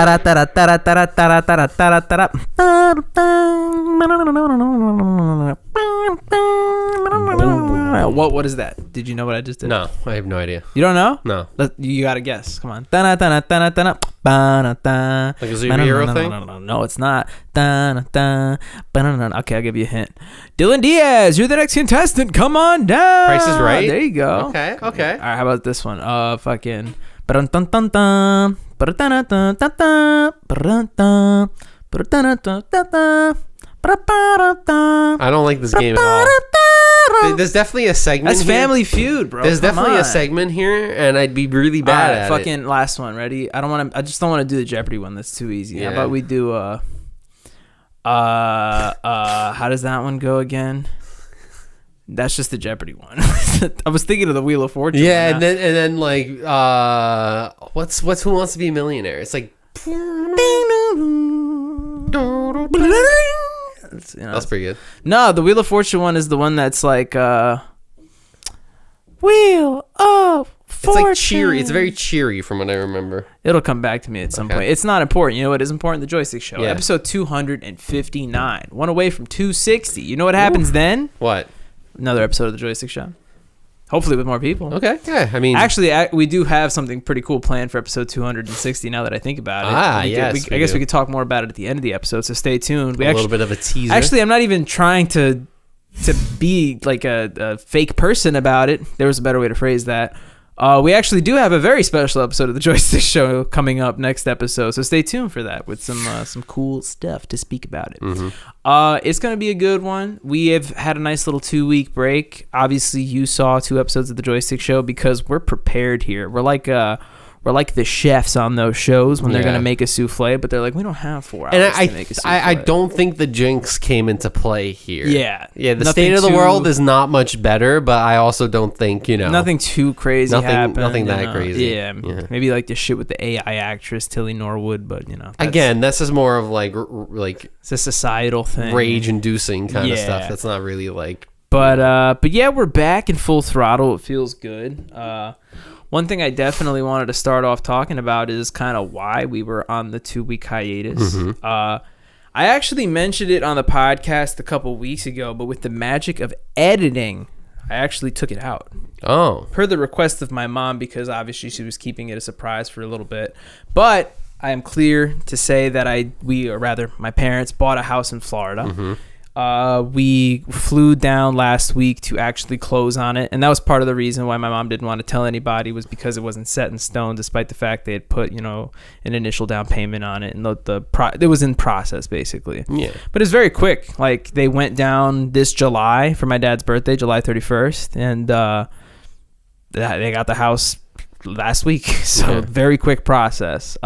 What is that? Did you know what I just did? No, I have no idea. You don't know? No. You gotta guess. Come on. Like a superhero thing? No, it's not. Okay, I'll give you a hint. Dylan Diaz, you're the next contestant. Come on down. Price is Right? There you go. Okay. All right, how about this one? Fucking. I don't like this game at all. There's definitely a segment. That's here. Family Feud, bro. There's definitely a segment here, and I'd be really bad at fucking last one. Ready? I just don't want to do the Jeopardy one. That's too easy. Yeah. How about we do how does that one go again? That's just the Jeopardy one. I was thinking of the Wheel of Fortune. Yeah, and then like what's Who Wants to Be a Millionaire? It's like that's pretty good. No, the Wheel of Fortune one is the one that's like Wheel of Fortune. It's like cheery. It's very cheery from what I remember. It'll come back to me at some point. It's not important. You know what is important? The Joystick Show. Yeah. Episode 259. One away from 260. You know what happens then? What? Another episode of the Joystick Show. Hopefully with more people. Okay. Yeah. I mean, actually, we do have something pretty cool planned for episode 260. Now that I think about it, I guess we could talk more about it at the end of the episode. So stay tuned. A little bit of a teaser. Actually, I'm not even trying to be like a fake person about it. There was a better way to phrase that. We actually do have a very special episode of the Joystick Show coming up next episode, so stay tuned for that with some cool stuff to speak about it. Mm-hmm. It's going to be a good one. We have had a nice little 2-week break. Obviously, you saw 2 episodes of the Joystick Show because we're prepared here. We're like the chefs on those shows when they're going to make a souffle, but they're like, we don't have 4 hours and to make a souffle. I don't think the jinx came into play here. Yeah. The state of the world is not much better, but I also don't think, nothing too crazy happened. Nothing that crazy. Yeah. Maybe like the shit with the AI actress, Tilly Norwood, but, Again, this is more of like it's a societal thing. Rage-inducing kind of stuff. That's not really like... But yeah, we're back in full throttle. It feels good. One thing I definitely wanted to start off talking about is kind of why we were on the 2-week hiatus. Mm-hmm. I actually mentioned it on the podcast a couple weeks ago, but with the magic of editing, I actually took it out. Oh. Per the request of my mom, because obviously she was keeping it a surprise for a little bit. But I am clear to say that my parents bought a house in Florida. Mm-hmm. We flew down last week to actually close on it, and that was part of the reason why my mom didn't want to tell anybody, was because it wasn't set in stone, despite the fact they had put an initial down payment on it, and it was in process basically. Yeah, but it's very quick. Like, they went down this July for my dad's birthday, July 31st, and they got the house last week. So very quick process.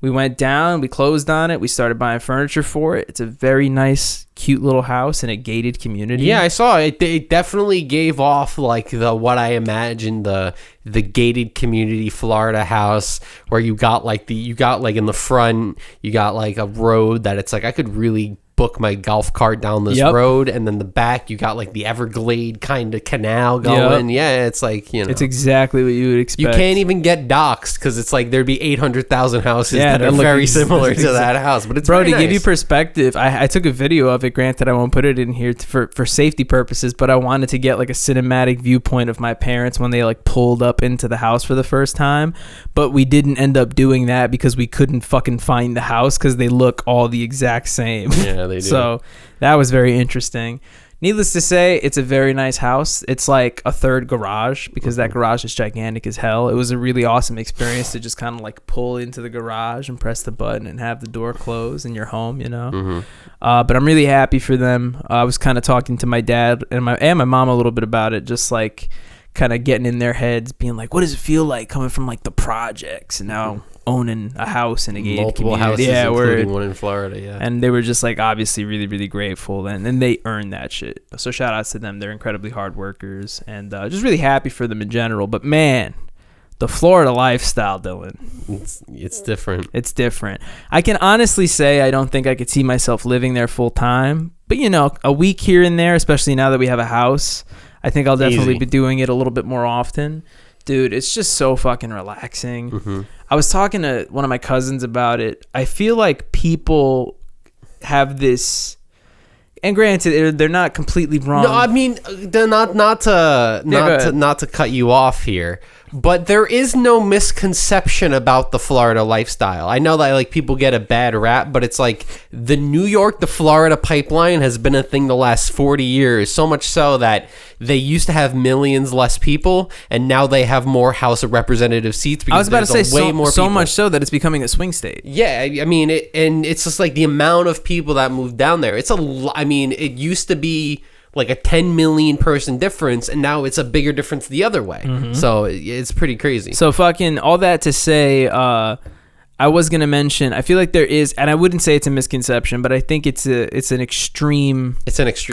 We went down, we closed on it, we started buying furniture for it. It's a very nice, cute little house in a gated community. Yeah, I saw it. It definitely gave off like what I imagined the gated community Florida house, where you got like in the front, you got like a road that it's like I could really book my golf cart down this road, and then the back you got like the Everglade kind of canal going. Yeah, it's like, it's exactly what you would expect. You can't even get doxed because it's like there'd be 800,000 houses that are very similar to that house. But it's bro, very to nice. give you perspective, I took a video of it. Granted, I won't put it in here for safety purposes, but I wanted to get like a cinematic viewpoint of my parents when they like pulled up into the house for the first time. But we didn't end up doing that because we couldn't fucking find the house because they look all the exact same. Yeah, they do. So that was very interesting. Needless to say, it's a very nice house. It's like a third garage because that garage is gigantic as hell. It was a really awesome experience to just kind of like pull into the garage and press the button and have the door close and you're home, Mm-hmm. But I'm really happy for them. I was kind of talking to my dad and my mom a little bit about it, just like kind of getting in their heads, being like, what does it feel like coming from like the projects and now owning a house in a gated multiple community. houses, including one in Florida. Yeah, and they were just like obviously really, really grateful, and they earned that shit. So shout outs to them. They're incredibly hard workers, and just really happy for them in general. But man, the Florida lifestyle, Dylan, it's different. It's different. I can honestly say I don't think I could see myself living there full time, but a week here and there, especially now that we have a house, I think I'll definitely be doing it a little bit more often. Dude, it's just so fucking relaxing. Mm-hmm. I was talking to one of my cousins about it. I feel like people have this, and granted, they're not completely wrong. No, I mean, they're not to cut you off here, but there is no misconception about the Florida lifestyle. I know that like people get a bad rap, but it's like the New York to Florida pipeline has been a thing the last 40 years, so much so that they used to have millions less people, and now they have more House of Representative seats. Because I was about to say way more so people. Much so that it's becoming a swing state. Yeah, I mean, and it's just like the amount of people that moved down there. I mean, it used to be like a 10 million person difference, and now it's a bigger difference the other way. So it's pretty crazy. So fucking all that to say, I was gonna mention, I feel like there is, and I wouldn't say it's a misconception, but I think it's an extreme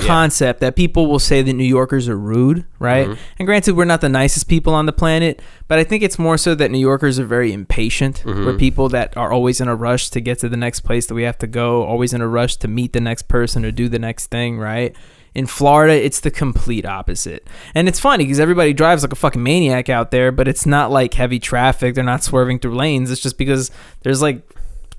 concept that people will say that New Yorkers are rude, right? And granted, we're not the nicest people on the planet, but I think it's more so that New Yorkers are very impatient. We're people that are always in a rush to get to the next place that we have to go, always in a rush to meet the next person or do the next thing, right? In Florida, it's the complete opposite. And it's funny because everybody drives like a fucking maniac out there, but it's not like heavy traffic. They're not swerving through lanes. It's just because there's like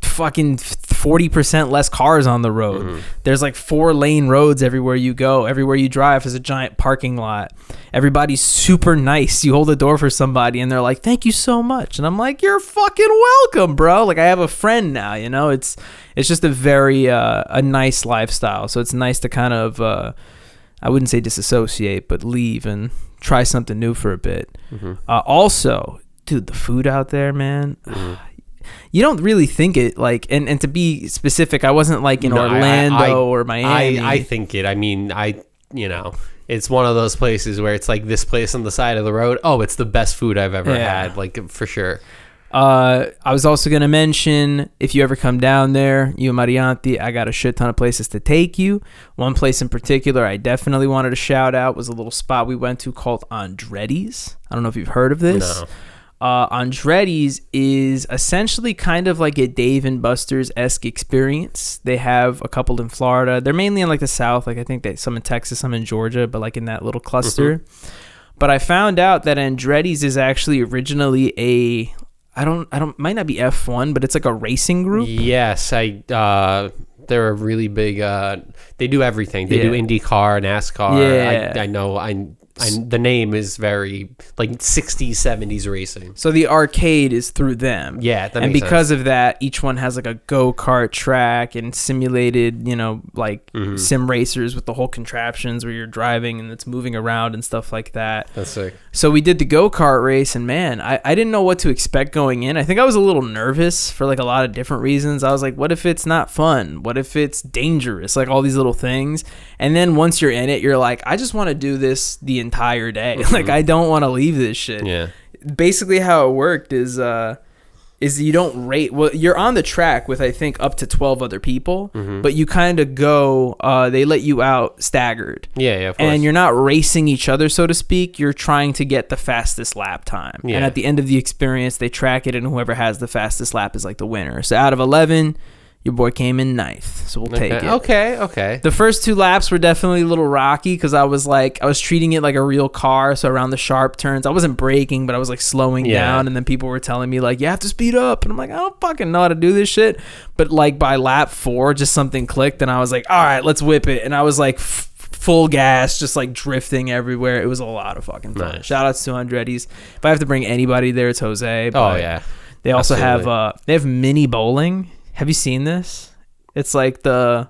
fucking 40% less cars on the road. There's like 4-lane roads everywhere you go. Everywhere you drive is a giant parking lot. Everybody's super nice. You hold the door for somebody and they're like, thank you so much. And I'm like, you're fucking welcome, bro. Like I have a friend now, you know? It's just a very a nice lifestyle. So it's nice to kind of I wouldn't say disassociate, but leave and try something new for a bit. Also, dude, the food out there, man. You don't really think it, like, and to be specific, I wasn't like in Orlando or Miami. I think it. I mean, it's one of those places where it's like this place on the side of the road. Oh, it's the best food I've ever had, like for sure. I was also going to mention, if you ever come down there, you and Marianti, I got a shit ton of places to take you. One place in particular I definitely wanted to shout out was a little spot we went to called Andretti's. I don't know if you've heard of this. No. Andretti's is essentially kind of like a Dave and Buster's-esque experience. They have a couple in Florida. They're mainly in like the South. Like I think some in Texas, some in Georgia, but like in that little cluster. But I found out that Andretti's is actually originally might not be F1, but it's like a racing group. Yes, they're a really big. They do everything. They do IndyCar, NASCAR. Yeah. I know. The name is very like 60s, 70s racing. So the arcade is through them. Yeah, that and makes because sense. of that, each one has like a go-kart track and simulated, like sim racers with the whole contraptions where you're driving and it's moving around and stuff like that. That's sick. So we did the go-kart race, and man, I didn't know what to expect going in. I think I was a little nervous for like a lot of different reasons. I was like, what if it's not fun? What if it's dangerous? Like all these little things. And then once you're in it, you're like, I just want to do this the entire day. Like I don't want to leave this shit. Yeah. Basically how it worked is you don't rate. Well, you're on the track with I think up to 12 other people, but you kind of go. They let you out staggered. Yeah, of course. And you're not racing each other, so to speak. You're trying to get the fastest lap time. Yeah. And at the end of the experience, they track it, and whoever has the fastest lap is like the winner. So out of 11. Your boy came in ninth, so we'll take it. Okay. The first 2 laps were definitely a little rocky because I was treating it like a real car. So around the sharp turns, I wasn't braking, but I was like slowing down. And then people were telling me like, you have to speed up. And I'm like, I don't fucking know how to do this shit. But like by lap 4, just something clicked and I was like, all right, let's whip it. And I was like full gas, just like drifting everywhere. It was a lot of fucking fun. Nice. Shout outs to Andretti's. If I have to bring anybody there, it's Jose. Oh yeah. They also Absolutely. they have mini bowling. Have you seen this? It's like the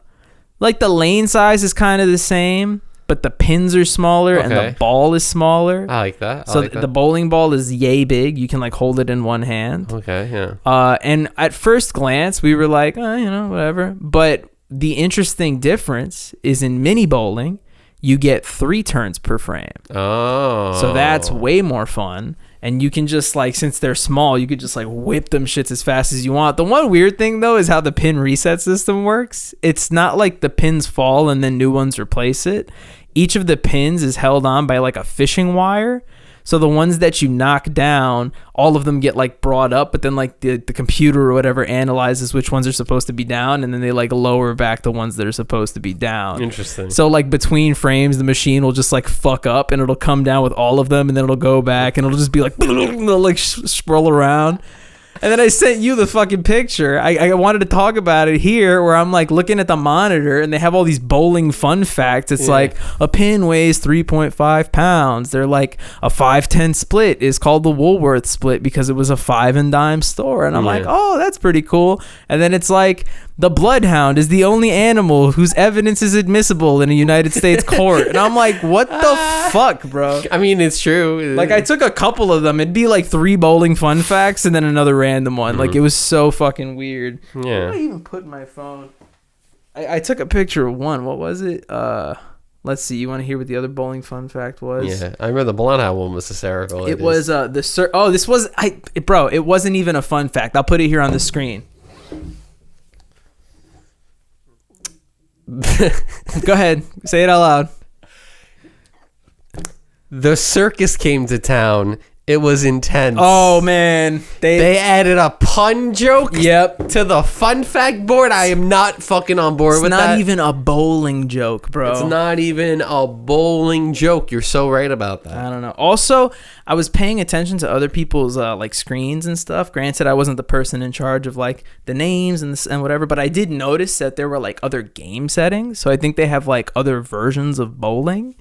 lane size is kind of the same, but the pins are smaller and the ball is smaller. I like that. The bowling ball is yay big. You can like hold it in one hand. Okay, yeah. And at first glance, we were like, whatever. But the interesting difference is in mini bowling, you get 3 turns per frame. Oh. So that's way more fun. And you can just like, since they're small, you could just like whip them shits as fast as you want. The one weird thing though is how the pin reset system works. It's not like the pins fall and then new ones replace it. Each of the pins is held on by like a fishing wire. So the ones that you knock down, all of them get like brought up, but then like the computer or whatever analyzes which ones are supposed to be down, and then they like lower back the ones that are supposed to be down. Interesting. So like between frames, the machine will just like fuck up and it'll come down with all of them, and then it'll go back and it'll just be like, and they'll like swirl around. And then I sent you the fucking picture. I wanted to talk about it here where I'm like looking at the monitor and they have all these bowling fun facts. It's like a pin weighs 3.5 pounds. They're like a 5-10 split is called the Woolworth split because it was a 5 and dime store. And I'm like, oh, that's pretty cool. And then it's like the bloodhound is the only animal whose evidence is admissible in a United States court. And I'm like, what the fuck, bro? I mean, it's true. Like, I took a couple of them. It'd be like 3 bowling fun facts and then another random one. Like, it was so fucking weird. Yeah. Where did I even put my phone? I took a picture of one. What was it? Let's see. You want to hear what the other bowling fun fact was? Yeah, I remember the bloodhound one was hysterical. It was this was bro. It wasn't even a fun fact. I'll put it here on the screen. Go ahead, say it out loud. The circus came to town. It was intense. Oh man, they added a pun joke. Yep. To the fun fact board. I am not fucking on board with that. It's not even a bowling joke, bro. It's not even a bowling joke. You're so right about that. I don't know. Also, I was paying attention to other people's like screens and stuff. Granted, I wasn't the person in charge of like the names and whatever, but I did notice that there were like other game settings. So I think they have like other versions of bowling.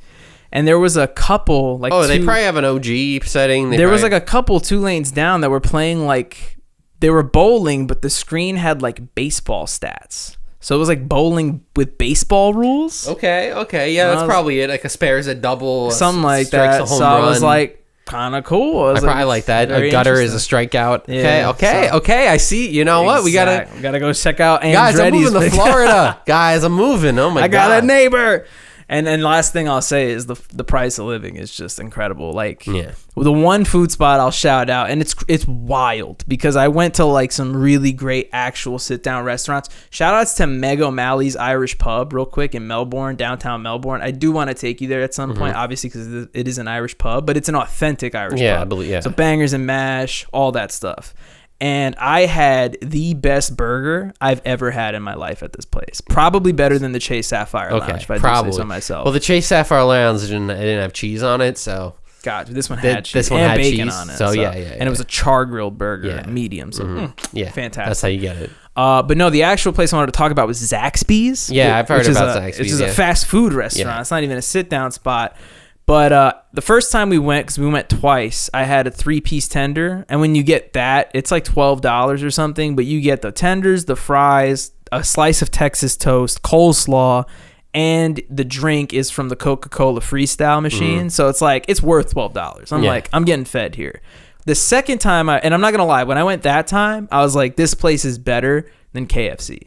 And there was a couple like they probably have an OG setting. There was like a couple 2 lanes down that were playing like they were bowling, but the screen had like baseball stats. So it was like bowling with baseball rules. Okay, yeah, that's probably it. Like a spares a double, something like that. So I was like, kind of cool. I probably like that. A gutter is a strikeout. Yeah, okay. I see. You know what? We gotta go check out. Guys, I'm moving to Florida. Guys, I'm moving. Oh my god, I got a neighbor. And then last thing I'll say is the price of living is just incredible. Like the one food spot I'll shout out, and it's wild because I went to like some really great actual sit down restaurants. Shout outs to Meg O'Malley's Irish Pub real quick in Melbourne, downtown Melbourne. I do want to take you there at some point, obviously because it is an Irish pub, but it's an authentic Irish pub. I believe. Yeah. So bangers and mash, all that stuff. And I had the best burger I've ever had in my life at this place. Probably better than the Chase Sapphire Lounge, if I do say so myself. Well, the Chase Sapphire Lounge didn't have cheese on it, so... God, this one had cheese. This one and had bacon cheese, on it. So, yeah. And it was a char-grilled burger, medium. So, fantastic. That's how you get it. But no, the actual place I wanted to talk about was Zaxby's. Yeah, I've heard about Zaxby's. Which is a fast food restaurant. It's not even a sit-down spot. But the first time we went, because we went twice, I had a 3-piece tender. And when you get that, it's like $12 or something. But you get the tenders, the fries, a slice of Texas toast, coleslaw, and the drink is from the Coca-Cola Freestyle machine. So it's like, it's worth $12. I'm like, I'm getting fed here. The second time, and I'm not going to lie, when I went that time, I was like, this place is better than KFC.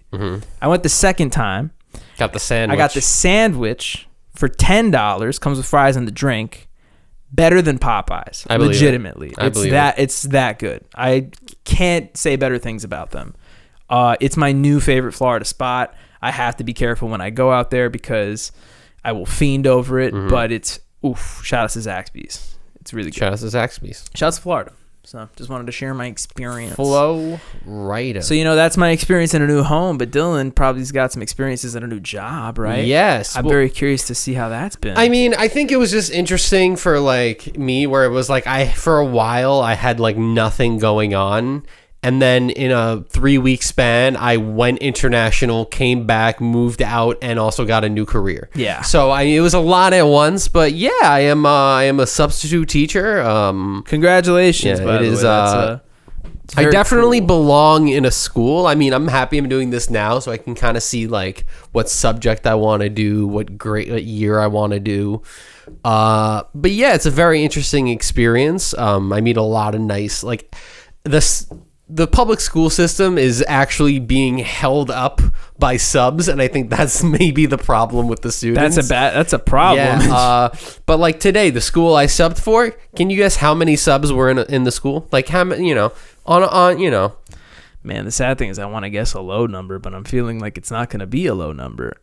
I went the second time. Got the sandwich. I got the sandwich. For $10, comes with fries and the drink, better than Popeyes. I believe legitimately. it. It's that good. I can't say better things about them. It's my new favorite Florida spot. I have to be careful when I go out there because I will fiend over it. But it's shout out to Zaxby's. It's really good. Shout out to Zaxby's. Shout out to Florida. So just wanted to share my experience. Flow right. So, that's my experience in a new home, but Dylan probably's got some experiences in a new job, right? Yes. I'm very curious to see how that's been. I mean, I think it was just interesting for like me where it was like for a while I had like nothing going on. And then in a 3-week span, I went international, came back, moved out, and also got a new career. Yeah. So it was a lot at once, but yeah, I am a substitute teacher. Congratulations. Yeah, by it the is. way. I definitely belong in a school. I mean, I'm happy I'm doing this now, so I can kind of see like what subject I want to do, what year I want to do. But yeah, it's a very interesting experience. I meet a lot of nice the public school system is actually being held up by subs, and I think that's maybe the problem with the students. That's a problem. Yeah. But like today, the school I subbed for, can you guess how many subs were in the school? Like how many? Man, the sad thing is I want to guess a low number, but I'm feeling like it's not going to be a low number.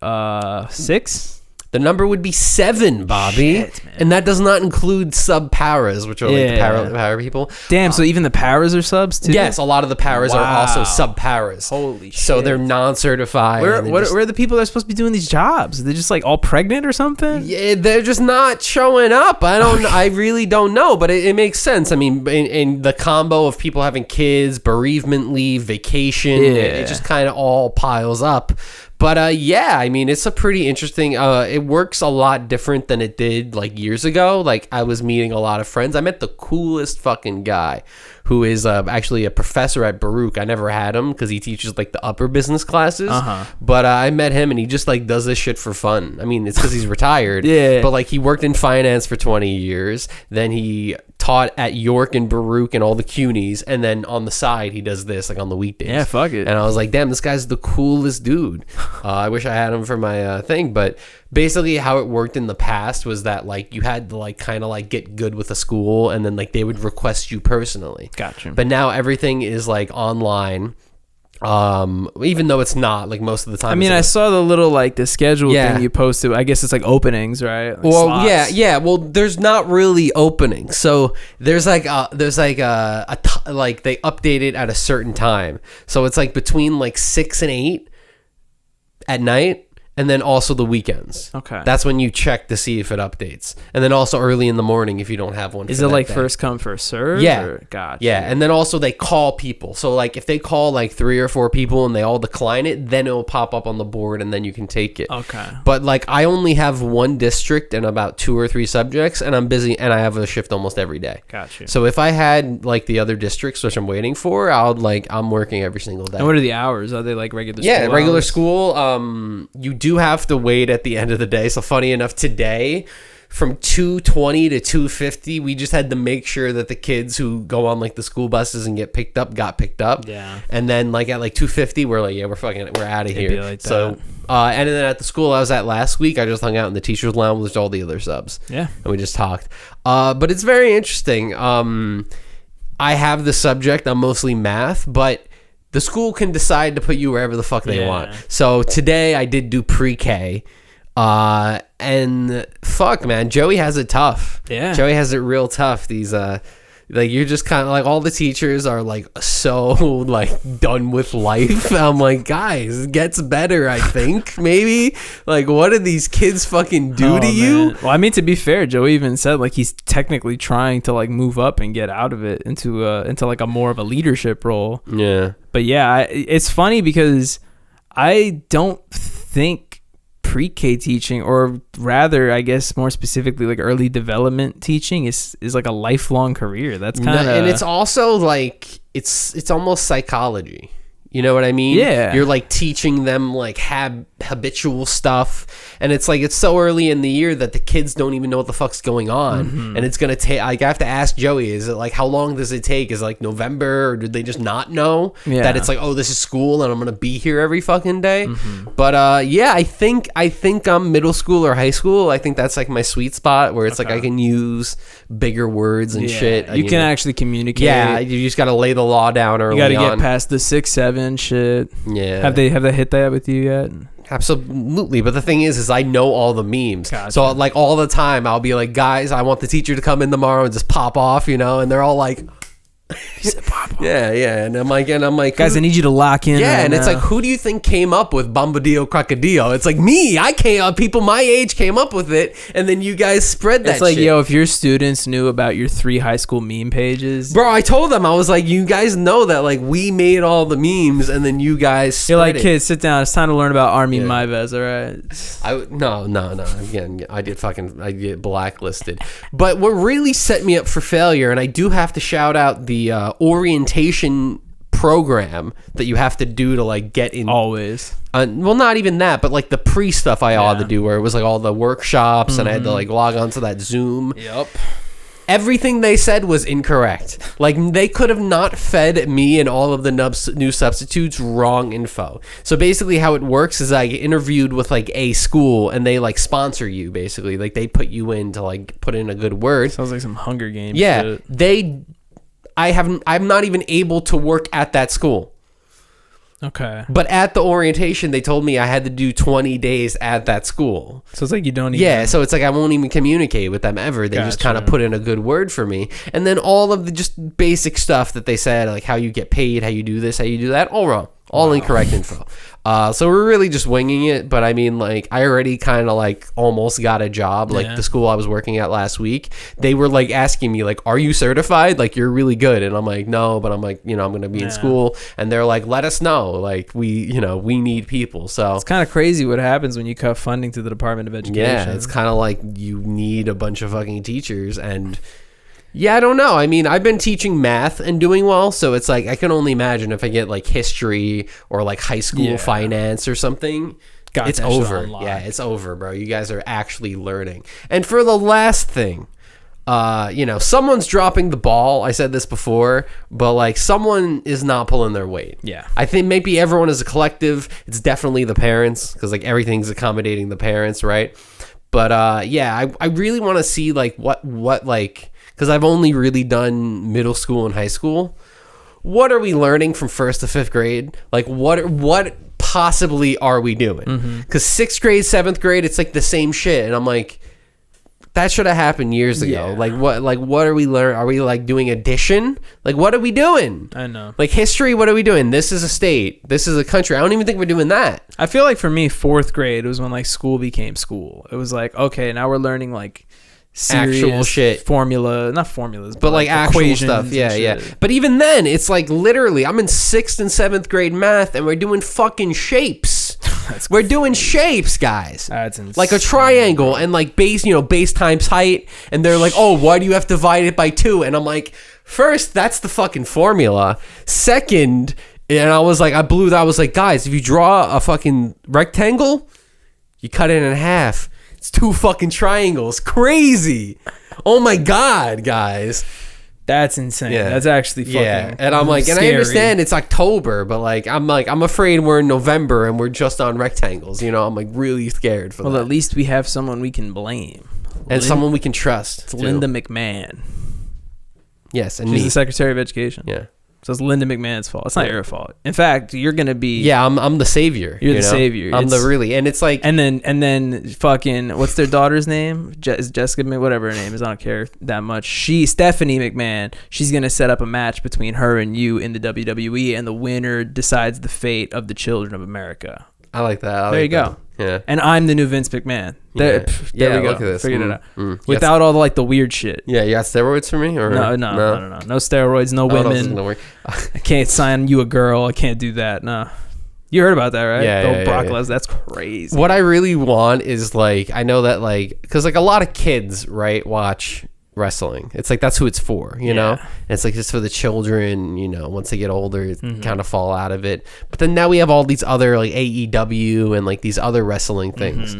6. The number would be 7, Bobby. Shit, man. And that does not include sub-paras, which are like the para people. Damn, so even the paras are subs too? Yes, a lot of the paras are also sub-paras. Holy shit. So they're non-certified. Where are the people that are supposed to be doing these jobs? They're just like all pregnant or something? Yeah, they're just not showing up. I really don't know, but it makes sense. I mean, in the combo of people having kids, bereavement leave, vacation, it just kind of all piles up. But yeah, I mean, it's a pretty interesting, it works a lot different than it did like years ago. Like I was meeting a lot of friends. I met the coolest fucking guy who is actually a professor at Baruch. I never had him because he teaches like the upper business classes. But I met him and he just like does this shit for fun. I mean, it's because he's retired. But like he worked in finance for 20 years. Then he taught at York and Baruch and all the CUNYs. And then on the side, he does this like on the weekdays. Yeah, fuck it. And I was like, damn, this guy's the coolest dude. I wish I had him for my thing. But basically how it worked in the past was that like you had to like kind of like get good with a school and then like they would request you personally. Gotcha. But now everything is like online. Even though it's not like most of the time. I mean, I saw the little like the schedule thing you posted. I guess it's like openings, right? Like well, slots. yeah. Well, there's not really openings. So there's like like they update it at a certain time. So it's like between like 6 and 8 at night. And then also the weekends. Okay. That's when you check to see if it updates. And then also early in the morning if you don't have one. Is it like first come, first serve? Yeah. Or? Gotcha. Yeah. And then also they call people. So like if they call like 3 or 4 people and they all decline it, then it'll pop up on the board and then you can take it. Okay. But like I only have one district and about 2 or 3 subjects and I'm busy and I have a shift almost every day. Gotcha. So if I had like the other districts, which I'm waiting for, I'm working every single day. And what are the hours? Are they like regular school? Yeah, regular hours? school. You do have to wait at the end of the day. So funny enough, today from 2:20 to 2:50, we just had to make sure that the kids who go on like the school buses and get picked up got picked up. Yeah. And then like at like 2:50, we're like, yeah, we're out of here. Like so and then at the school I was at last week, I just hung out in the teacher's lounge with all the other subs. Yeah. And we just talked. But it's very interesting. I have the subject. I'm mostly math, but the school can decide to put you wherever the fuck they want. So today I did do pre-K. And fuck, man, Joey has it tough. Yeah. Joey has it real tough. These, like, you're just kind of like, all the teachers are like so like done with life. I'm like, guys, it gets better, I think. Maybe. Like, what did these kids fucking do to you? Well, I mean, to be fair, Joey even said like he's technically trying to like move up and get out of it into like a more of a leadership role. Yeah. But yeah, it's funny because I don't think pre-K teaching, or rather, I guess more specifically, like early development teaching is like a lifelong career. That's kind of, and it's also like it's almost psychology. You know what I mean? Yeah. You're like teaching them like habitual stuff. And it's like, it's so early in the year that the kids don't even know what the fuck's going on. Mm-hmm. And it's going to take, like, I have to ask Joey, is it like, how long does it take? Is it like November, or did they just not know that it's like, oh, this is school and I'm going to be here every fucking day? Mm-hmm. But yeah, I think I'm middle school or high school. I think that's like my sweet spot where it's like I can use bigger words and shit. You can actually communicate. Yeah, you just got to lay the law down early on. You got to get past the 6, 7 shit. Yeah. Have they hit that with you yet? Absolutely. But the thing is I know all the memes. Gotcha. So like all the time I'll be like, guys, I want the teacher to come in tomorrow and just pop off, you know, and they're all like, yeah, and I'm like, guys, I need you to lock in. Yeah, right and now. It's like, who do you think came up with Bombadillo Crocodillo? It's like me. I came up. People my age came up with it, and then you guys spread that. It's like, shit. yo, if your students knew about your 3 high school meme pages, bro, I told them, I was like, you guys know that like we made all the memes, and then you guys. You're like, it. kids, sit down. It's time to learn about Army Maives. All right. No. Again, I get blacklisted. But what really set me up for failure, and I do have to shout out the orientation program that you have to do to like get in. Always. Well, not even that, but like the pre-stuff I had to do, where it was like all the workshops, and I had to like log onto that Zoom. Yep. Everything they said was incorrect. Like, they could have not fed me and all of the new substitutes wrong info. So basically how it works is I get interviewed with like a school, and they like sponsor you, basically. Like, they put you in to like put in a good word. Sounds like some Hunger Games shit. I'm not even able to work at that school. Okay. But at the orientation, they told me I had to do 20 days at that school. So it's like you don't even... Yeah, so it's like I won't even communicate with them ever. They just kind of put in a good word for me. And then all of the just basic stuff that they said, like how you get paid, how you do this, how you do that, all wrong. All incorrect info. So we're really just winging it. But I mean, like, I already kind of like almost got a job. Like the school I was working at last week, they were like asking me, like, are you certified? Like, you're really good. And I'm like, no, but I'm like, I'm going to be in school. And they're like, let us know. Like, we need people. So it's kind of crazy what happens when you cut funding to the Department of Education. Yeah, it's kind of like you need a bunch of fucking teachers. And yeah, I don't know. I mean, I've been teaching math and doing well, so it's like I can only imagine if I get like history or like high school finance or something. It's over. Yeah, it's over, bro. You guys are actually learning. And for the last thing, someone's dropping the ball. I said this before, but like someone is not pulling their weight. Yeah. I think maybe everyone is a collective. It's definitely the parents because like everything's accommodating the parents, right? But I really want to see like what like, because I've only really done middle school and high school. What are we learning from 1st to 5th grade? Like what possibly are we doing? Because 6th grade, 7th grade, it's like the same shit. And I'm like, that should have happened years ago. Yeah. What are we learning? Are we like doing addition? Like what are we doing? I know. Like history, what are we doing? This is a state. This is a country. I don't even think we're doing that. I feel like for me, 4th grade was when like school became school. It was like, okay, now we're learning like serious actual shit, not formulas, but like actual stuff. Yeah. But even then, it's like literally, I'm in 6th and 7th grade math, and we're doing fucking shapes. We're doing shapes, guys. That's insane. Like a triangle and like base times height. And they're like, oh, why do you have to divide it by 2? And I'm like, first, that's the fucking formula. Second, and I was like, I blew that. I was like, guys, if you draw a fucking rectangle, you cut it in half. It's 2 fucking triangles. Crazy. Oh my God, guys. That's insane. Yeah. That's actually fucking and I'm like, scary. And I understand it's October, but like, I'm afraid we're in November and we're just on rectangles. I'm like really scared for that. Well, at least we have someone we can blame. And someone we can trust. It's Linda McMahon. Yes. And she's the Secretary of Education. Yeah. So it's Linda McMahon's fault. It's not your fault. In fact, you're gonna be. Yeah, I'm the savior. You're the savior. I'm the really, and it's like. And then fucking, what's their daughter's name? Jessica, whatever her name is. I don't care that much. Stephanie McMahon. She's gonna set up a match between her and you in the WWE, and the winner decides the fate of the children of America. I like that. There you go. Yeah. And I'm the new Vince McMahon. There we go. Look at this. Figured it out. Without all the weird shit. Yeah, you got steroids for me? Or No. No steroids, no women. I can't sign you a girl. I can't do that. No. You heard about that, right? Yeah. Brock Lesnar. That's crazy. What I really want is like, I know that like, because like a lot of kids, right, watch wrestling. It's like that's who it's for, you know? And it's like just for the children, once they get older, kind of fall out of it. But then now we have all these other like AEW and like these other wrestling things.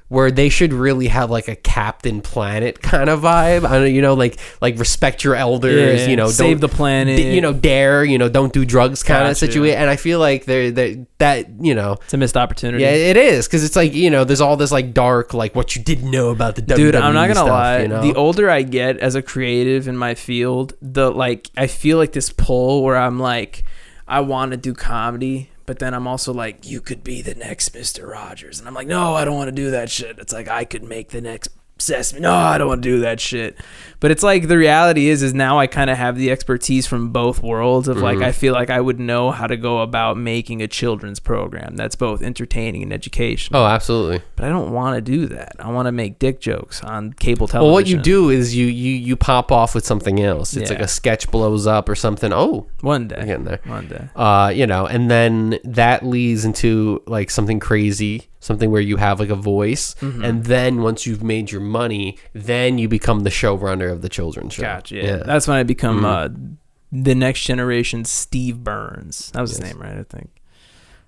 Where they should really have like a Captain Planet kind of vibe. I don't, like respect your elders. Save the planet. Dare. Don't do drugs kind of situation. And I feel like it's a missed opportunity. Yeah, it is because it's like there's all this like dark like what you didn't know about the WWE. Dude, I'm not gonna stuff, lie. The older I get as a creative in my field, I feel like this pull where I'm like, I want to do comedy. But then I'm also like, you could be the next Mr. Rogers. And I'm like, no, I don't want to do that shit. It's like, I could make the next Sesame. No, I don't want to do that shit. But it's like, the reality is now I kind of have the expertise from both worlds of like, I feel like I would know how to go about making a children's program that's both entertaining and educational. Oh, absolutely. But I don't want to do that. I want to make dick jokes on cable television. Well, what you do is you pop off with something else. It's like a sketch blows up or something. Oh, one day. I'm getting there. One day. And then that leads into like something crazy, something where you have like a voice. And then once you've made your money, then you become the showrunner of the children's show. Gotcha. Yeah. That's when I become the next generation Steve Burns. That was his name, right? I think.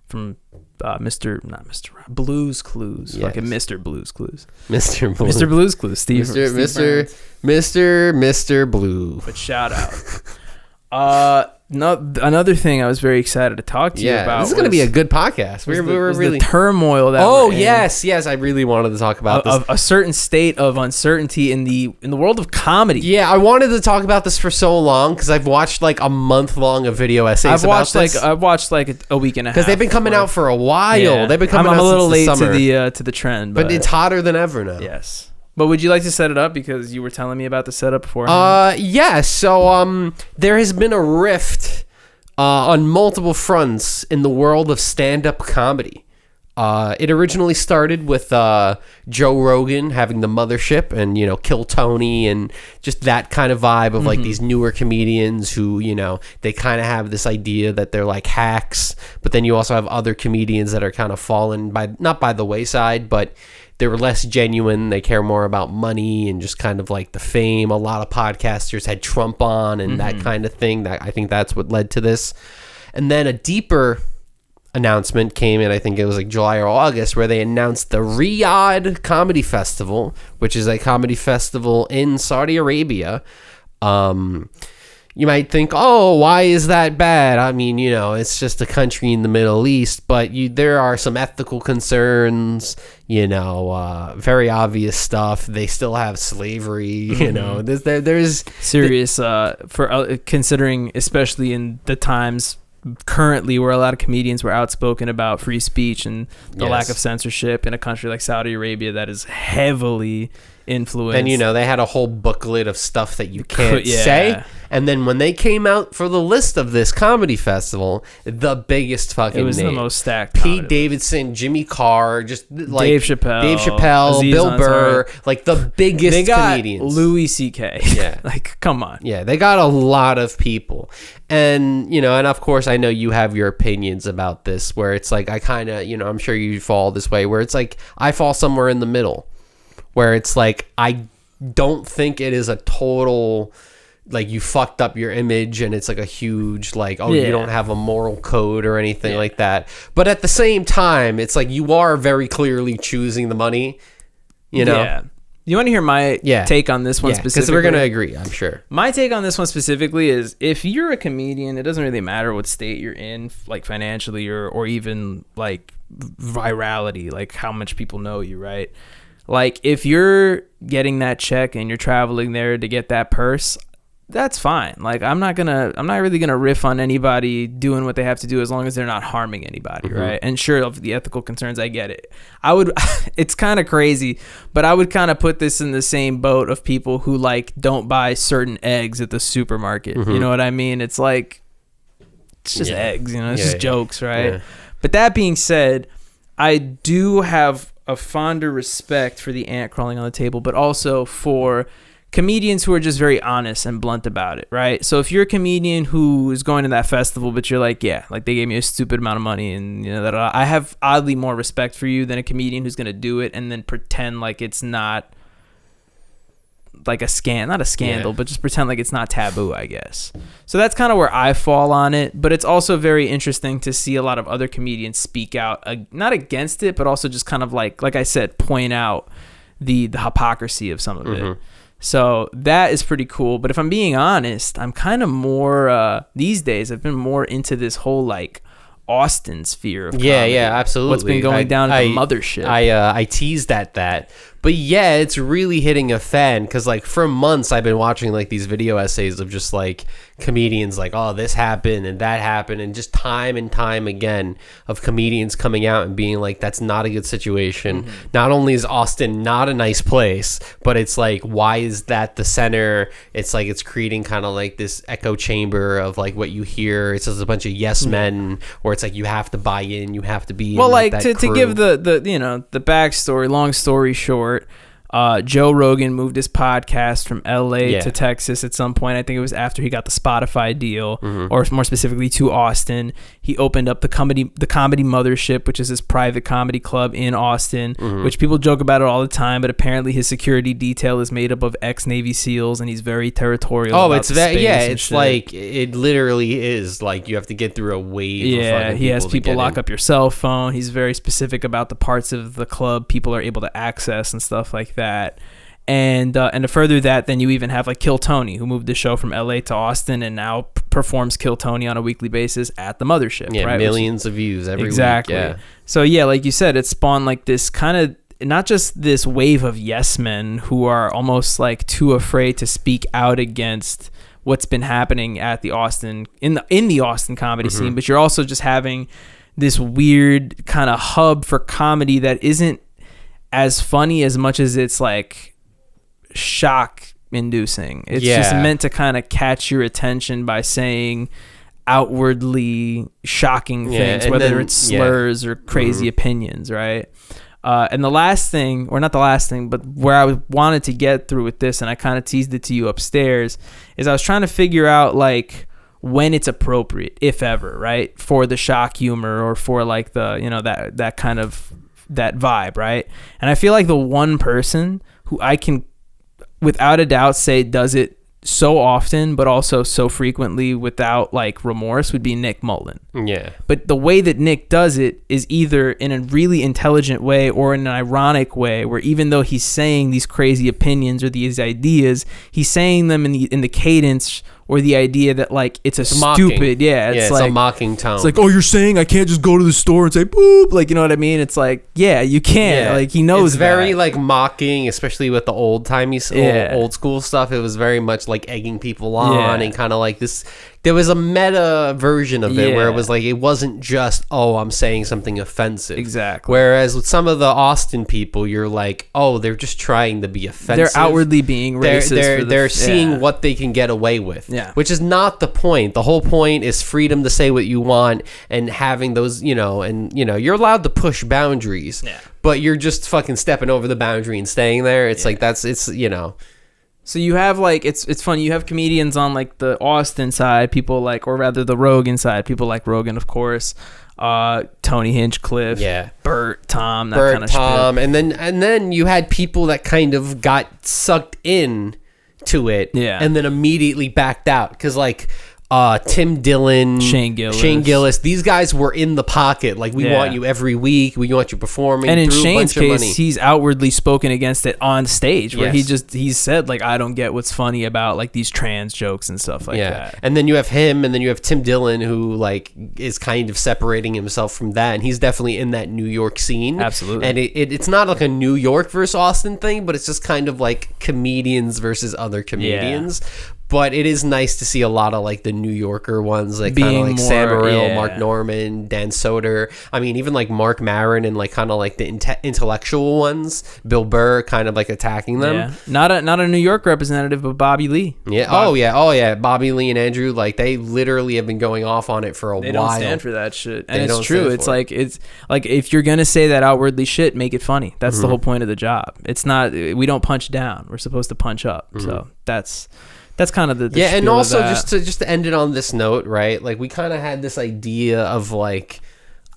From Blues Clues. Fucking Mr. Blues Clues. Mr. Blues Clues. Steve Mr. Blue. But shout out. another thing I was very excited to talk to you about. This is going to be a good podcast. We're really the turmoil that. Oh yes, I really wanted to talk about this. A certain state of uncertainty in the world of comedy. Yeah, I wanted to talk about this for so long because I've watched like a month long of video essays. I've watched like a week and a half because they've been coming out for a while. Yeah. They've been coming out I'm a little late since the summer. to the trend, but it's hotter than ever now. Yes. But would you like to set it up because you were telling me about the setup before? Yeah. So there has been a rift on multiple fronts in the world of stand-up comedy. It originally started with Joe Rogan having the mothership and, Kill Tony and just that kind of vibe of like these newer comedians who, they kind of have this idea that they're like hacks. But then you also have other comedians that are kind of fallen not by the wayside, but they were less genuine. They care more about money and just kind of like the fame. A lot of podcasters had Trump on and that kind of thing. I think that's what led to this. And then a deeper announcement came in, I think it was like July or August, where they announced the Riyadh Comedy Festival, which is a comedy festival in Saudi Arabia. You might think, oh, why is that bad? I mean, it's just a country in the Middle East, but there are some ethical concerns, very obvious stuff. They still have slavery, there's serious for considering, especially in the times currently where a lot of comedians were outspoken about free speech and the lack of censorship in a country like Saudi Arabia that is heavily influenced. And they had a whole booklet of stuff that you can't say. And then when they came out for the list of this comedy festival, the biggest fucking it was name. The most stacked. Pete Davidson, Jimmy Carr, just like Dave Chappelle, Bill Burr, like the biggest they got comedians. Louis C.K. Yeah, like come on. Yeah, they got a lot of people, and and of course I know you have your opinions about this, where it's like I kind of I'm sure you fall this way, where it's like I fall somewhere in the middle, where it's like I don't think it is a total. Like you fucked up your image and it's like a huge like you don't have a moral code or anything like that, but at the same time it's like you are very clearly choosing the money, you want to hear my take on this one specifically, because we're gonna agree, I'm sure. My take on this one specifically is if you're a comedian, it doesn't really matter what state you're in, like financially or even like virality, like how much people know you, right? Like if you're getting that check and you're traveling there to get that purse, that's fine. Like I'm not really gonna riff on anybody doing what they have to do as long as they're not harming anybody, right? And sure, of the ethical concerns, I get it. It's kind of crazy, but I would kind of put this in the same boat of people who like don't buy certain eggs at the supermarket. You know what I mean? It's like it's just eggs, it's just jokes, right? Yeah. But that being said, I do have a fonder respect for the ant crawling on the table, but also for comedians who are just very honest and blunt about it, right? So if you're a comedian who is going to that festival, but you're like, like they gave me a stupid amount of money, and that I have oddly more respect for you than a comedian who's going to do it and then pretend like it's not like not a scandal, but just pretend like it's not taboo, I guess. So that's kind of where I fall on it, but it's also very interesting to see a lot of other comedians speak out, not against it, but also just kind of like I said, point out the hypocrisy of some of it. So that is pretty cool. But if I'm being honest, I'm kind of more these days I've been more into this whole like Austin sphere of comedy. Absolutely. What's been going down at the mothership. I teased at that. But it's really hitting a fan because like for months I've been watching like these video essays of just like comedians like, oh, this happened and that happened, and just time and time again of comedians coming out and being like, that's not a good situation. Not only is Austin not a nice place, but it's like, why is that the center? It's like it's creating kind of like this echo chamber of like what you hear. It's just a bunch of yes men, or it's like you have to buy in, you have to be well, in, like that to give the the backstory, long story short, Joe Rogan moved his podcast from LA to Texas at some point. I think it was after he got the Spotify deal, or more specifically to Austin. He opened up the comedy Mothership, which is his private comedy club in Austin, which people joke about it all the time, but apparently his security detail is made up of ex-Navy SEALs, and he's very territorial. Oh, it's that. Yeah, it's like it literally is like you have to get through a wave. Of he has people lock up your cell phone. He's very specific about the parts of the club people are able to access and stuff like that. And to further that, then you even have like Kill Tony, who moved the show from LA to Austin and now performs Kill Tony on a weekly basis at the mothership. Yeah, right? millions of views every week. Yeah. So yeah, like you said, it spawned like this kind of, not just this wave of yes men who are almost like too afraid to speak out against what's been happening at the Austin in the Austin comedy scene, but you're also just having this weird kind of hub for comedy that isn't as funny as much as it's like shock inducing. It's just meant to kind of catch your attention by saying outwardly shocking things, whether then, it's slurs or crazy opinions, right? And the last thing, or not the last thing, but where I wanted to get through with this, and I kind of teased it to you upstairs, is I was trying to figure out like when it's appropriate, if ever, right, for the shock humor or for like the, you know, that kind of that vibe, right? And I feel like the one person who I can without a doubt say does it so often but also so frequently without like remorse would be Nick Mullen. Yeah. But the way that Nick does it is either in a really intelligent way or in an ironic way, where even though he's saying these crazy opinions or these ideas, he's saying them in the cadence or the idea that like it's stupid mocking. It's like a mocking tone. It's like, oh, you're saying I can't just go to the store and say boop, like, you know what I mean? It's like, yeah, you can. Like, he knows it's very like mocking, especially with the old timey old school stuff. It was very much like egging people on and kind of like this. There was a meta version of it where it was like, it wasn't just, oh, I'm saying something offensive. Exactly. Whereas with some of the Austin people, you're like, oh, they're just trying to be offensive. They're outwardly being racist. They're seeing what they can get away with. Yeah. Which is not the point. The whole point is freedom to say what you want and having those, you know, and, you know, you're allowed to push boundaries. Yeah. But you're just fucking stepping over the boundary and staying there. It's like, it's, you know. So you have like, it's funny, you have comedians on like the Austin side, people like, or rather the Rogan side, people like Rogan, of course, Tony Hinchcliffe, Bert, Tom, that kind of shit. And then you had people that kind of got sucked in to it and then immediately backed out. Because like Tim Dillon, Shane Gillis, these guys were in the pocket. Like, we want you every week. We want you performing. And in Shane's case, he's outwardly spoken against it on stage, where he's said like, I don't get what's funny about like these trans jokes and stuff like that. And then you have him, and then you have Tim Dillon, who like is kind of separating himself from that, and he's definitely in that New York scene. Absolutely. And it's not like a New York versus Austin thing, but it's just kind of like comedians versus other comedians. But it is nice to see a lot of like the New Yorker ones, like kind of like Sam Morril, Mark Norman, Dan Soder. I mean, even like Mark Maron and like kind of like the intellectual ones, Bill Burr, kind of like attacking them. Yeah. Not a New York representative, but Bobby Lee. Yeah. Oh yeah. Bobby Lee and Andrew, like they literally have been going off on it for a while. They don't stand for that shit, and it's true. It's like if you're gonna say that outwardly shit, make it funny. That's the whole point of the job. It's not. We don't punch down. We're supposed to punch up. So that's kind of the and also just to end it on this note, right? Like, we kind of had this idea of like,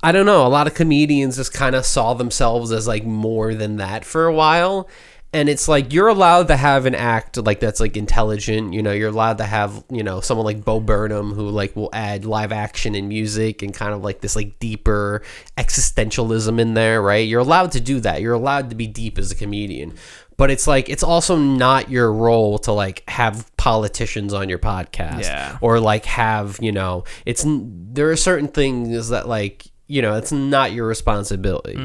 I don't know, a lot of comedians just kind of saw themselves as like more than that for a while. And it's like, you're allowed to have an act like that's like intelligent, you know, you're allowed to have, you know, someone like Bo Burnham who like will add live action and music and kind of like this like deeper existentialism in there, right? You're allowed to do that. You're allowed to be deep as a comedian. But it's like, it's also not your role to like have politicians on your podcast or like have, you know, there are certain things that like, you know, it's not your responsibility.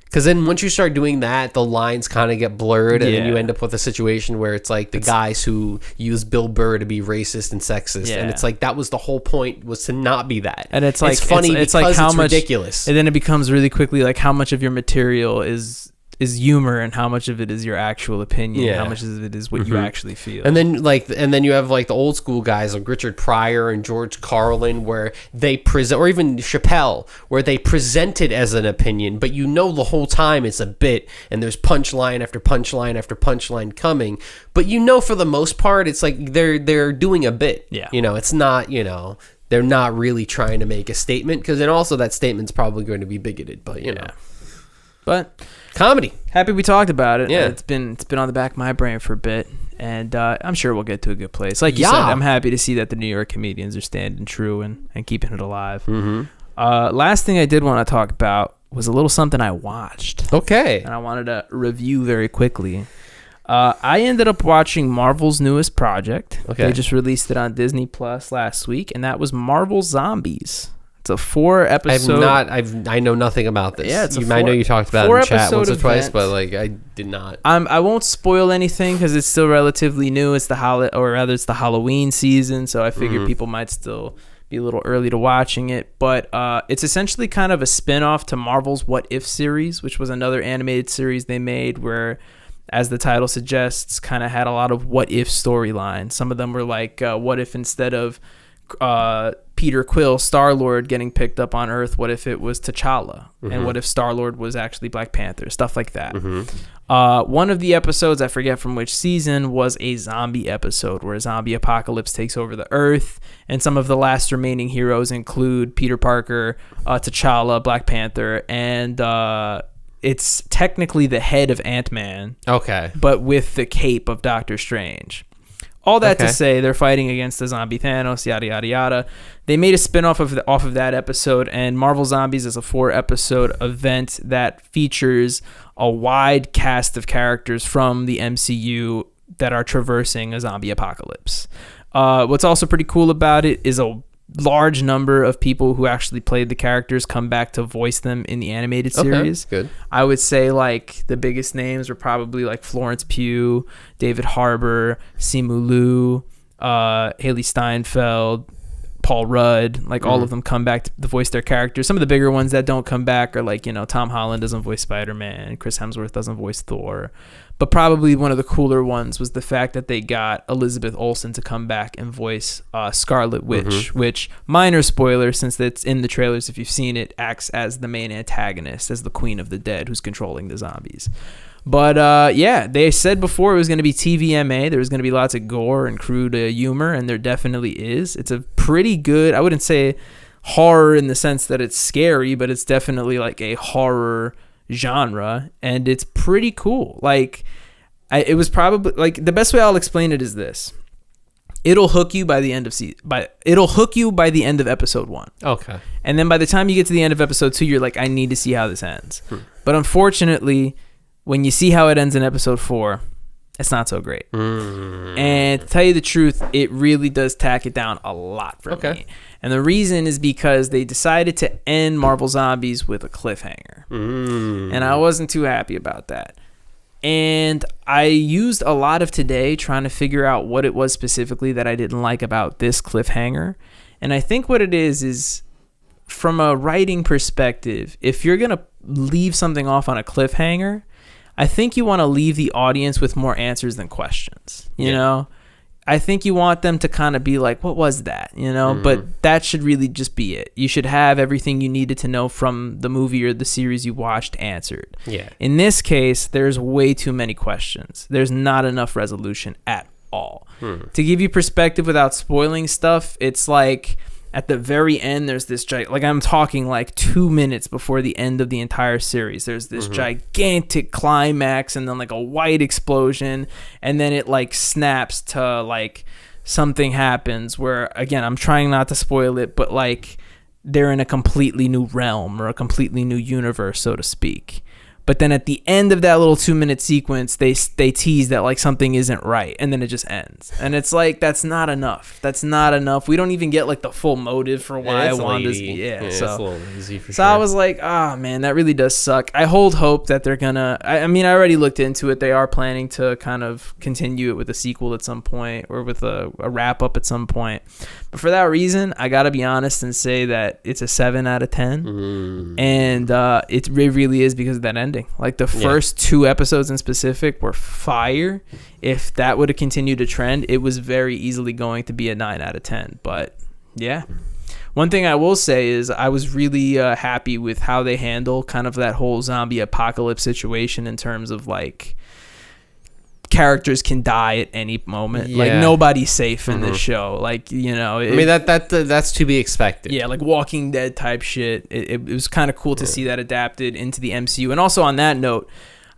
Because then once you start doing that, the lines kind of get blurred, and then you end up with a situation where it's like the guys who use Bill Burr to be racist and sexist, and it's like that was the whole point, was to not be that. And it's like funny, it's like how much ridiculous, and then it becomes really quickly like how much of your material is humor and how much of it is your actual opinion, how much of it is what you actually feel. And then you have like the old school guys like Richard Pryor and George Carlin, where they present, or even Chappelle, where they present it as an opinion, but you know the whole time it's a bit, and there's punchline after punchline after punchline coming, but you know for the most part it's like they're doing a bit. You know, it's not, you know, they're not really trying to make a statement, because then also that statement's probably going to be bigoted, but you know. But comedy, happy we talked about it. Yeah, it's been on the back of my brain for a bit, and I'm sure we'll get to a good place. Like you said, I'm happy to see that the New York comedians are standing true and keeping it alive. Last thing I did want to talk about was a little something I watched. Okay. And I wanted to review very quickly. I ended up watching Marvel's newest project. Okay. They just released it on Disney Plus last week, and that was Marvel Zombies. It's a 4-episode. I know nothing about this. Yeah, it's I know you talked about it in chat once or twice, event. but like I did not. I won't spoil anything because it's still relatively new. It's the Halloween season, so I figure people might still be a little early to watching it. But it's essentially kind of a spin-off to Marvel's What If series, which was another animated series they made where, as the title suggests, kind of had a lot of what if storylines. Some of them were like, what if instead of Peter Quill, Star-Lord, getting picked up on Earth, what if it was T'Challa? And what if Star-Lord was actually Black Panther? Stuff like that. One of the episodes, I forget from which season, was a zombie episode where a zombie apocalypse takes over the Earth, and some of the last remaining heroes include Peter Parker, T'Challa, Black Panther, and it's technically the head of Ant-Man. Okay. But with the cape of Doctor Strange. All that to say, they're fighting against the zombie Thanos, yada, yada, yada. They made a spin-off off of that episode, and Marvel Zombies is a 4-episode event that features a wide cast of characters from the MCU that are traversing a zombie apocalypse. What's also pretty cool about it is a large number of people who actually played the characters come back to voice them in the animated series. Okay, good. I would say like the biggest names were probably like Florence Pugh, David Harbour, Simu Liu, Haley Steinfeld, Paul Rudd. Like all of them come back to voice their characters. Some of the bigger ones that don't come back are like, Tom Holland doesn't voice Spider-Man, Chris Hemsworth doesn't voice Thor. But probably one of the cooler ones was the fact that they got Elizabeth Olsen to come back and voice Scarlet Witch, which, minor spoiler since it's in the trailers if you've seen it, acts as the main antagonist, as the Queen of the Dead who's controlling the zombies. But yeah, they said before it was going to be TVMA. There was going to be lots of gore and crude humor, and there definitely is. It's a pretty good, I wouldn't say horror in the sense that it's scary, but it's definitely like a horror genre, and it's pretty cool. Like it was probably like the best way I'll explain it is this: it'll hook you by the end of the end of episode 1. Okay. And then by the time you get to the end of episode 2, you're like, I need to see how this ends. But unfortunately, when you see how it ends in episode 4, it's not so great. And to tell you the truth, it really does tack it down a lot for me. And the reason is because they decided to end Marvel Zombies with a cliffhanger. And I wasn't too happy about that. And I used a lot of today trying to figure out what it was specifically that I didn't like about this cliffhanger. And I think what it is from a writing perspective, if you're going to leave something off on a cliffhanger, I think you want to leave the audience with more answers than questions, you know? I think you want them to kind of be like, what was that? But that should really just be it. You should have everything you needed to know from the movie or the series you watched answered. Yeah. In this case, there's way too many questions. There's not enough resolution at all. To give you perspective without spoiling stuff, it's like at the very end, there's this like I'm talking like 2 minutes before the end of the entire series. There's this gigantic climax, and then like a white explosion, and then it like snaps to like something happens where, again, I'm trying not to spoil it, but like they're in a completely new realm or a completely new universe, so to speak. But then at the end of that little 2-minute sequence, they tease that like something isn't right, and then it just ends. And it's like, that's not enough. That's not enough. We don't even get like the full motive for why Wanda's so it's a little lazy for sure. I was like, man, that really does suck. I hold hope that they're gonna. I mean, I already looked into it. They are planning to kind of continue it with a sequel at some point, or with a wrap up at some point. But for that reason, I gotta be honest and say that it's a 7 out of 10, and it really is because of that ending. Like the first 2 episodes in specific were fire. If that would have continued to trend, it was very easily going to be a 9 out of 10. But yeah, one thing I will say is I was really happy with how they handle kind of that whole zombie apocalypse situation in terms of like characters can die at any moment. Like nobody's safe in this show. Like, I mean that's to be expected. Yeah, like Walking Dead type shit. It was kind of cool to see that adapted into the MCU. And also on that note,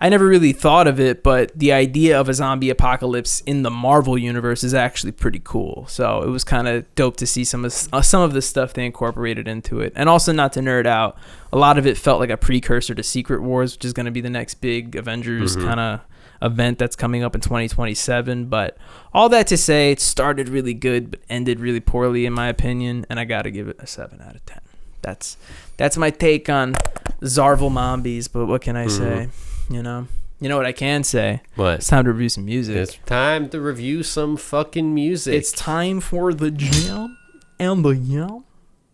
I never really thought of it, but the idea of a zombie apocalypse in the Marvel universe is actually pretty cool. So it was kind of dope to see some of the stuff they incorporated into it. And also, not to nerd out, a lot of it felt like a precursor to Secret Wars, which is going to be the next big Avengers kind of event that's coming up in 2027. But all that to say, it started really good but ended really poorly in my opinion, and I gotta give it a 7 out of 10. That's my take on Zarval Mombies, but what can I say? You know what I can say? What? It's time to review some music. It's time to review some fucking music. It's time for the jam and the yam.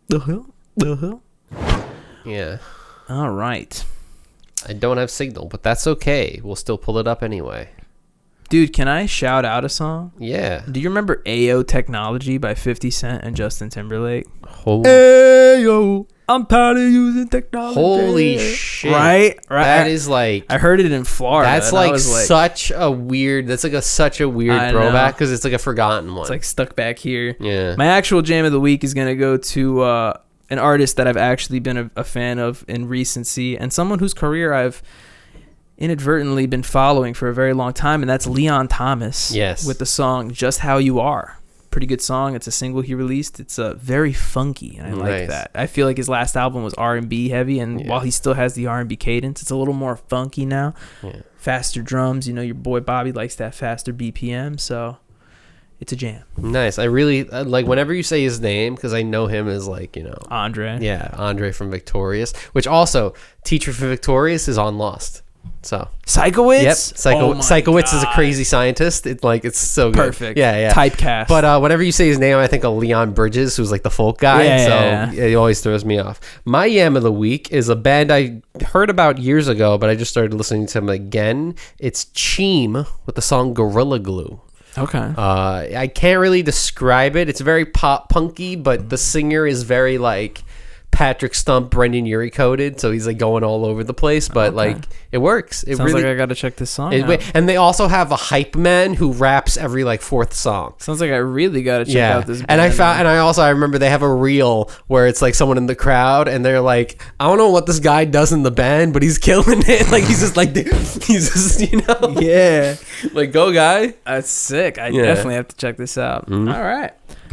The hill. Yeah. All right. I don't have Signal, but that's okay. We'll still pull it up anyway. Dude, can I shout out a song? Yeah. Do you remember Ayo Technology by 50 Cent and Justin Timberlake? Ayo, I'm tired of using technology. holy shit. Right? That is like... I heard it in Florida. That's like such a weird... That's like such a weird throwback because it's like a forgotten one. It's like stuck back here. Yeah. My actual jam of the week is going to go to an artist that I've actually been a fan of in recency and someone whose career I've inadvertently been following for a very long time, and that's Leon Thomas. Yes. With the song Just How You Are. Pretty good song. It's a single he released. It's very funky, and I like that. I feel like his last album was R&B heavy, and while he still has the R&B cadence, it's a little more funky now. Yeah. Faster drums. Your boy Bobby likes that faster BPM, so it's a jam. Nice. I really like whenever you say his name because I know him as Andre. Yeah, Andre from Victorious, which also Teacher from Victorious is on Lost. So Psychowitz? Yep. Psychowitz is a crazy scientist. It's so good. Perfect. Yeah. Typecast. But whenever you say his name, I think of Leon Bridges, who's like the folk guy. It always throws me off. My yam of the week is a band I heard about years ago, but I just started listening to them again. It's Cheem with the song Gorilla Glue. Okay. I can't really describe it. It's very pop punky, but the singer is very like Patrick Stump, Brendan Urie coded, so he's like going all over the place, but like it works. It sounds really, like I gotta check this song out. And they also have a hype man who raps every like fourth song. Sounds like I really gotta check out this band. And I remember they have a reel where it's like someone in the crowd and they're like, I don't know what this guy does in the band, but he's killing it. Like he's just yeah, like go guy. That's sick. I definitely have to check this out. All right.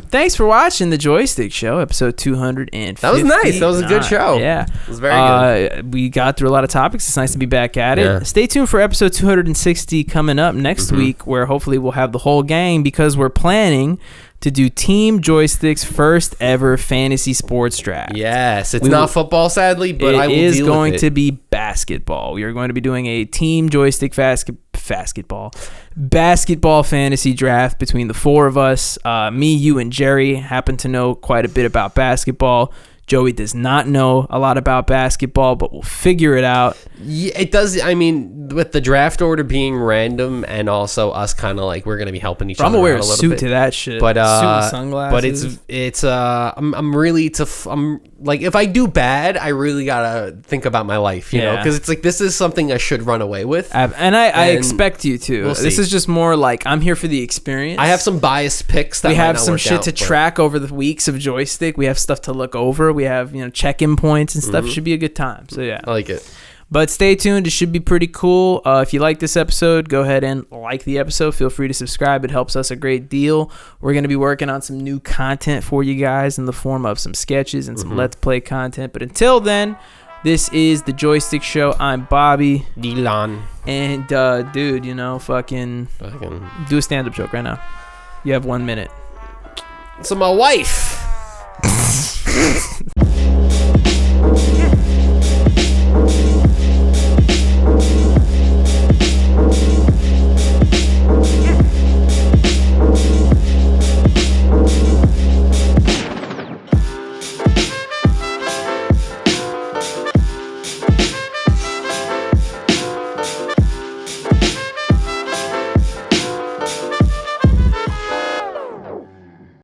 Thanks for watching the Joystick Show, episode 250. That was nice. That was a good show. Yeah. It was very good. We got through a lot of topics. It's nice to be back at it. Stay tuned for episode 260 coming up next week, where hopefully we'll have the whole gang because we're planning to do Team Joystick's first ever fantasy sports draft. Yes. It's not football, sadly, but I will deal with it. It is going to be basketball. We are going to be doing a Team Joystick basketball fantasy draft between the four of us. Me, you, and Jerry happen to know quite a bit about basketball. Joey does not know a lot about basketball, but we'll figure it out. Yeah, it does. I mean, with the draft order being random and also us kind of like we're going to be helping each other. I'm gonna wear a little suit bit to that shit. But suit and sunglasses. But I'm like if I do bad, I really gotta think about my life, you know, because it's like this is something I should run away with. And I expect you to. This is just more like I'm here for the experience. I have some biased picks. That we have some shit to track over the weeks of Joystick. We have stuff to look over. We have check-in points and stuff. Should be a good time. So yeah, I like it. But stay tuned. It should be pretty cool. If you like this episode, go ahead and like the episode. Feel free to subscribe. It helps us a great deal. We're going to be working on some new content for you guys in the form of some sketches and some Let's Play content. But until then, this is the Joystick Show. I'm Bobby. Dylan. And, dude, fucking do a stand-up joke right now. You have 1 minute. So my wife...